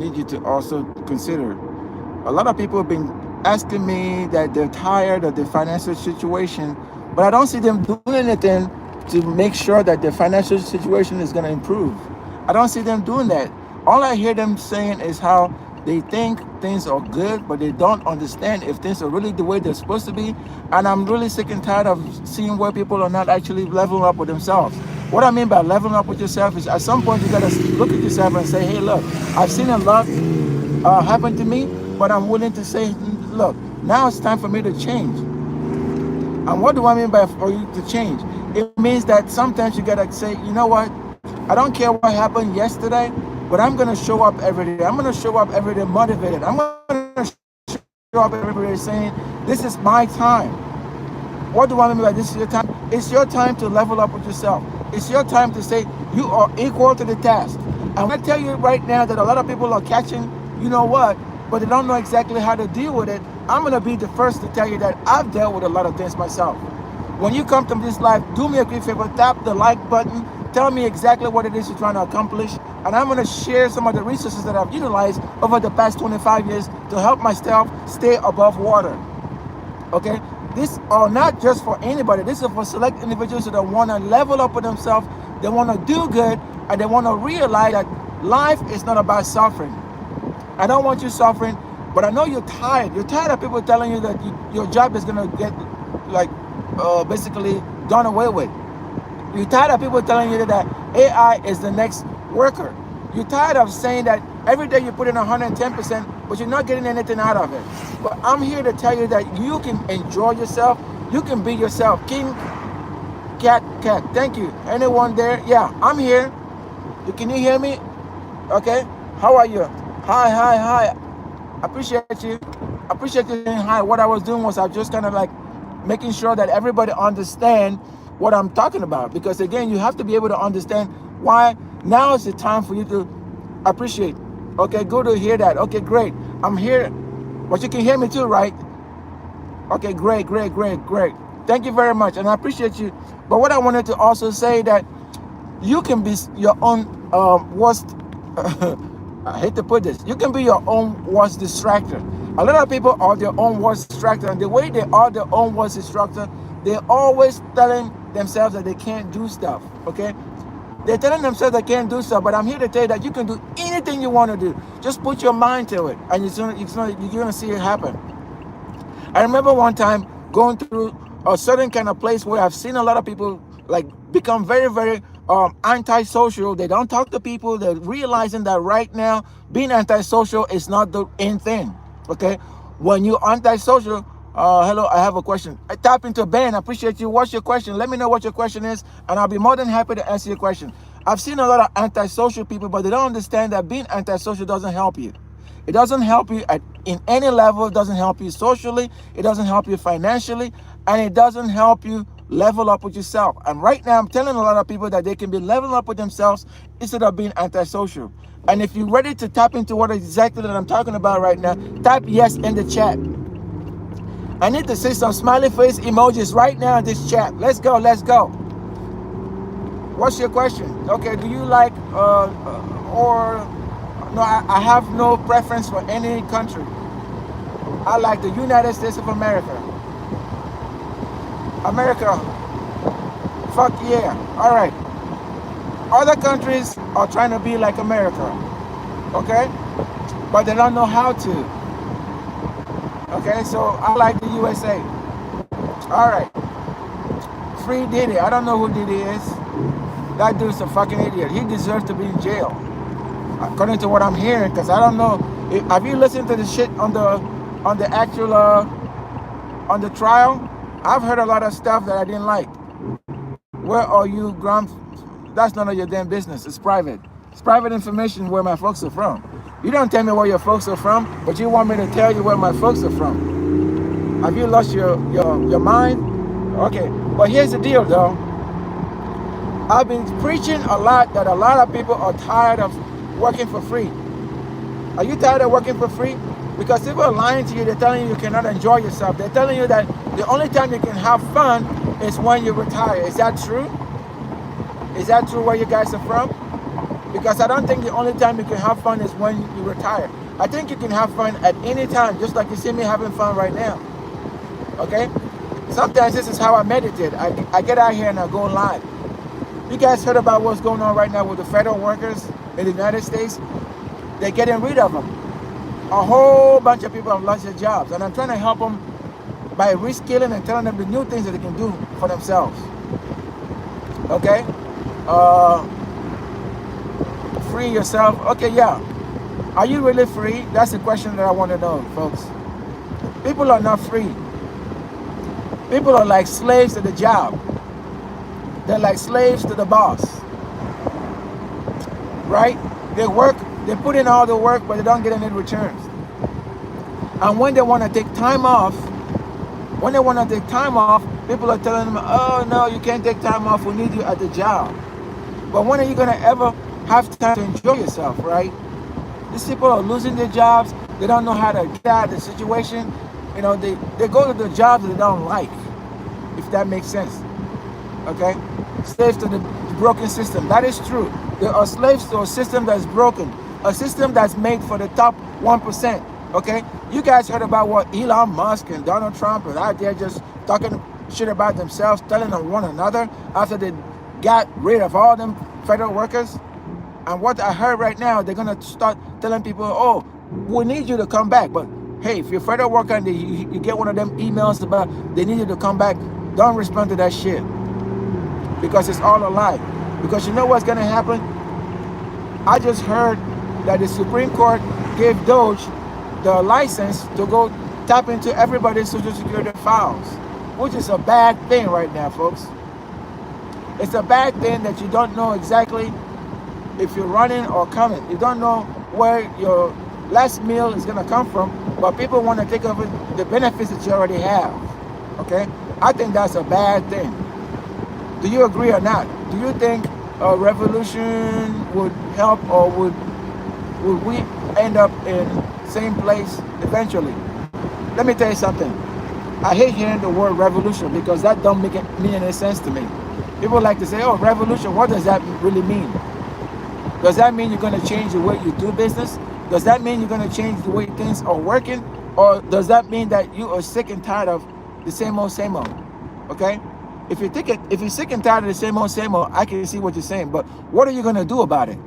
need you to also consider. A lot of people have been asking me that they're tired of the financial situation, but I don't see them doing anything to make sure that their financial situation is going to improve. I don't see them doing that. All I hear them saying is how they think things are good, but they don't understand if things are really the way they're supposed to be. And I'm really sick and tired of seeing where people are not actually leveling up with themselves. What I mean by leveling up with yourself is at some point you got to look at yourself and say, hey, look, I've seen a lot happen to me, but I'm willing to say, look, now it's time for me to change. And what do I mean by for you to change? It means that sometimes you gotta say, you know what? I don't care what happened yesterday, but I'm gonna show up every day. I'm gonna show up every day motivated. I'm gonna show up every day saying, this is my time. What do I mean by this is your time? It's your time to level up with yourself. It's your time to say you are equal to the task. And when I tell you right now that a lot of people are catching, you know what, but they don't know exactly how to deal with it, I'm gonna be the first to tell you that I've dealt with a lot of things myself. When you come to this life, do me a great favor, tap the like button, tell me exactly what it is you're trying to accomplish, and I'm gonna share some of the resources that I've utilized over the past 25 years to help myself stay above water. Okay, these are not just for anybody. This is for select individuals that want to level up with themselves, they want to do good, and they want to realize that life is not about suffering. I don't want you suffering, but I know you're tired. You're tired of people telling you that your job is going to get like basically done away with. You're tired of people telling you that AI is the next worker. You're tired of saying that every day you put in 110%, but you're not getting anything out of it. But I'm here to tell you that you can enjoy yourself. You can be yourself. King Cat. Thank you. Anyone there? Yeah, I'm here. Can you hear me? Okay. How are you? Hi. Appreciate you. Appreciate you saying hi. What I was doing was I was just kind of like making sure that everybody understand what I'm talking about. Because again, you have to be able to understand why now is the time for you to appreciate. Okay, good to hear that. Okay, great. I'm here. But you can hear me too, right? Okay, great. Thank you very much. And I appreciate you. But what I wanted to also say that you can be your own worst I hate to put this, you can be your own worst distractor. A lot of people are their own worst distractor, and the way they are their own worst distractor, they're always telling themselves that they can't do stuff. Okay, they're telling themselves they can't do stuff, but I'm here to tell you that you can do anything you want to do. Just put your mind to it, and you're gonna see it happen. I remember one time going through a certain kind of place where I've seen a lot of people like become very antisocial. They don't talk to people. They're realizing that right now being antisocial is not the in thing. Okay, when you're antisocial, hello, I have a question. I tap into Ben. I appreciate you. What's your question? Let me know what your question is, and I'll be more than happy to answer your question. I've seen a lot of antisocial people, but they don't understand that being antisocial doesn't help you. It doesn't help you in any level. It doesn't help you socially. It doesn't help you financially. And it doesn't help you level up with yourself. And right now, I'm telling a lot of people that they can be leveling up with themselves instead of being antisocial. And if you're ready to tap into what exactly that I'm talking about right now, type yes in the chat. I need to see some smiley face emojis right now in this chat. Let's go. What's your question? Okay, do you like or no, I have no preference for any country. I like the United States of America. America, fuck yeah. All right. Other countries are trying to be like America, okay? But they don't know how to. Okay, so I like the USA. All right. Free Diddy. I don't know who Diddy is. That dude's a fucking idiot. He deserves to be in jail, according to what I'm hearing, because I don't know. Have you listened to the shit on the actual on the trial? I've heard a lot of stuff that I didn't like. Where are you, Grump? That's none of your damn business. It's private. It's private information where my folks are from. You don't tell me where your folks are from, but you want me to tell you where my folks are from. Have you lost your mind? Okay, but here's the deal, though. I've been preaching a lot that a lot of people are tired of working for free. Are you tired of working for free? Because people are lying to you. They're telling you you cannot enjoy yourself. They're telling you that the only time you can have fun is when you retire. Is that true? Is that true where you guys are from? Because I don't think the only time you can have fun is when you retire. I think you can have fun at any time, just like you see me having fun right now. Okay? Sometimes this is how I meditate. I get out here and I go live. You guys heard about what's going on right now with the federal workers in the United States? They're getting rid of them. A whole bunch of people have lost their jobs. And I'm trying to help them by reskilling and telling them the new things that they can do for themselves. Okay? Free yourself. Okay, yeah. Are you really free? That's the question that I want to know, folks. People are not free. People are like slaves to the job. They're like slaves to the boss. Right? They work, they put in all the work, but they don't get any returns. And when they want to take time off, people are telling them, oh no, you can't take time off, we need you at the job. But when are you going to ever have time to enjoy yourself, right? These people are losing their jobs. They don't know how to get out of the situation. You know, they go to the jobs that they don't like, if that makes sense. Okay? Slaves to the broken system. That is true. There are slaves to a system that's broken. A system that's made for the top 1%. Okay? You guys heard about what Elon Musk and Donald Trump are out there just talking shit about themselves, telling them one another after they got rid of all them federal workers? And what I heard right now, they're going to start telling people, oh, we need you to come back. But hey, if you're a federal worker and you get one of them emails about they need you to come back, don't respond to that shit. Because it's all a lie. Because you know what's going to happen? I just heard that the Supreme Court gave Doge the license to go tap into everybody's Social Security files, which is a bad thing right now, folks. It's a bad thing that you don't know exactly if you're running or coming. You don't know where your last meal is going to come from, but people want to take over the benefits that you already have. Okay? I think that's a bad thing. Do you agree or not? Do you think a revolution would help, or would we end up in the same place eventually? Let me tell you something. I hate hearing the word revolution because that don't mean any sense to me. People like to say, oh, revolution, what does that really mean? Does that mean you're going to change the way you do business? Does that mean you're going to change the way things are working? Or does that mean that you are sick and tired of the same old, okay? If you're sick and tired of the same old, I can see what you're saying. But what are you going to do about it?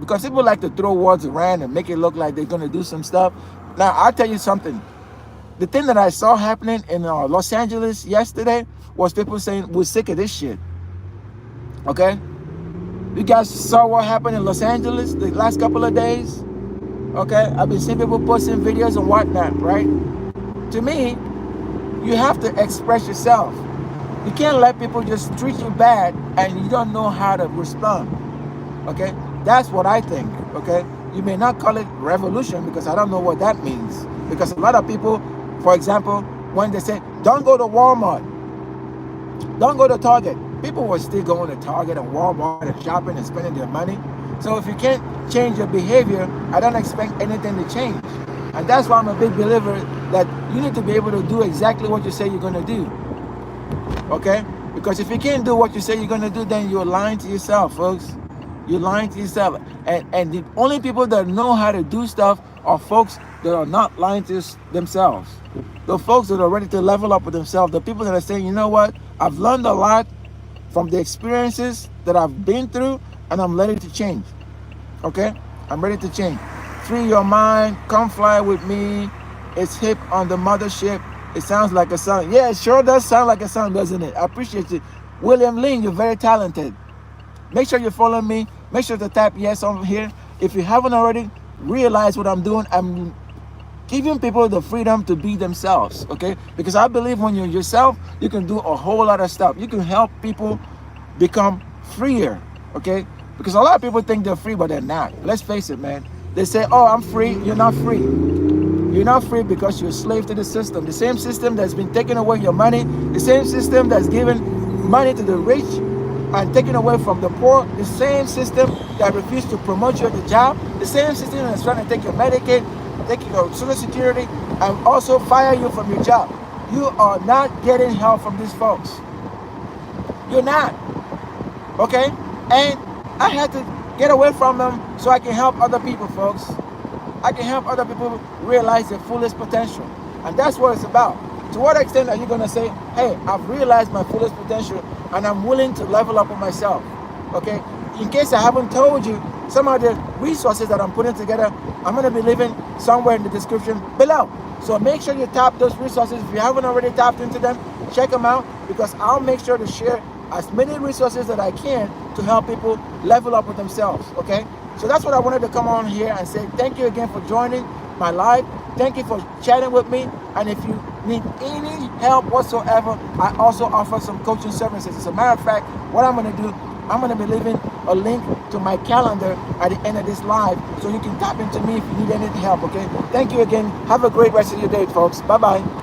Because people like to throw words around and make it look like they're going to do some stuff. Now, I'll tell you something. The thing that I saw happening in Los Angeles yesterday was people saying, we're sick of this shit. Okay? You guys saw what happened in Los Angeles the last couple of days? Okay? I've been seeing people posting videos and whatnot, right? To me, you have to express yourself. You can't let people just treat you bad and you don't know how to respond. Okay? That's what I think. Okay? You may not call it revolution because I don't know what that means. Because a lot of people, for example, when they say, don't go to Walmart, don't go to Target, people were still going to Target and Walmart and shopping and spending their money. So if you can't change your behavior, I don't expect anything to change. And that's why I'm a big believer that you need to be able to do exactly what you say you're going to do. Okay? Because if you can't do what you say you're going to do, then you're lying to yourself, folks. You're lying to yourself. And the only people that know how to do stuff are folks that are not lying to themselves. The folks that are ready to level up with themselves. The people that are saying, you know what? I've learned a lot from the experiences that I've been through, and I'm ready to change. Okay? I'm ready to change. Free your mind. Come fly with me. It's hip on the mothership. It sounds like a song. Yeah, it sure does sound like a song, doesn't it? I appreciate it. William Lin, you're very talented. Make sure you follow me. Make sure to tap yes on here. If you haven't already realized what I'm doing, I'm giving people the freedom to be themselves, okay? Because I believe when you're yourself, you can do a whole lot of stuff. You can help people become freer, okay? Because a lot of people think they're free, but they're not. Let's face it, man. They say, oh, I'm free. You're not free. You're not free because you're a slave to the system. The same system that's been taking away your money, the same system that's giving money to the rich and taking away from the poor, the same system that refused to promote you at the job, the same system that's trying to take your Medicaid, take your Social Security, and also fire you from your job. You are not getting help from these folks. You're not. Okay? And I had to get away from them so I can help other people, folks. I can help other people realize their fullest potential. And that's what it's about. To what extent are you going to say, hey, I've realized my fullest potential and I'm willing to level up with myself? Okay? In case I haven't told you, some of the resources that I'm putting together, I'm going to be leaving somewhere in the description below. So make sure you tap those resources. If you haven't already tapped into them, check them out, because I'll make sure to share as many resources that I can to help people level up with themselves. Okay? So that's what I wanted to come on here and say. Thank you again for joining my live. Thank you for chatting with me. And if you need any help whatsoever, I also offer some coaching services. As a matter of fact, what I'm going to do, I'm going to be leaving a link to my calendar at the end of this live, so you can tap into me if you need any help. Okay? Thank you again. Have a great rest of your day, folks. Bye-bye.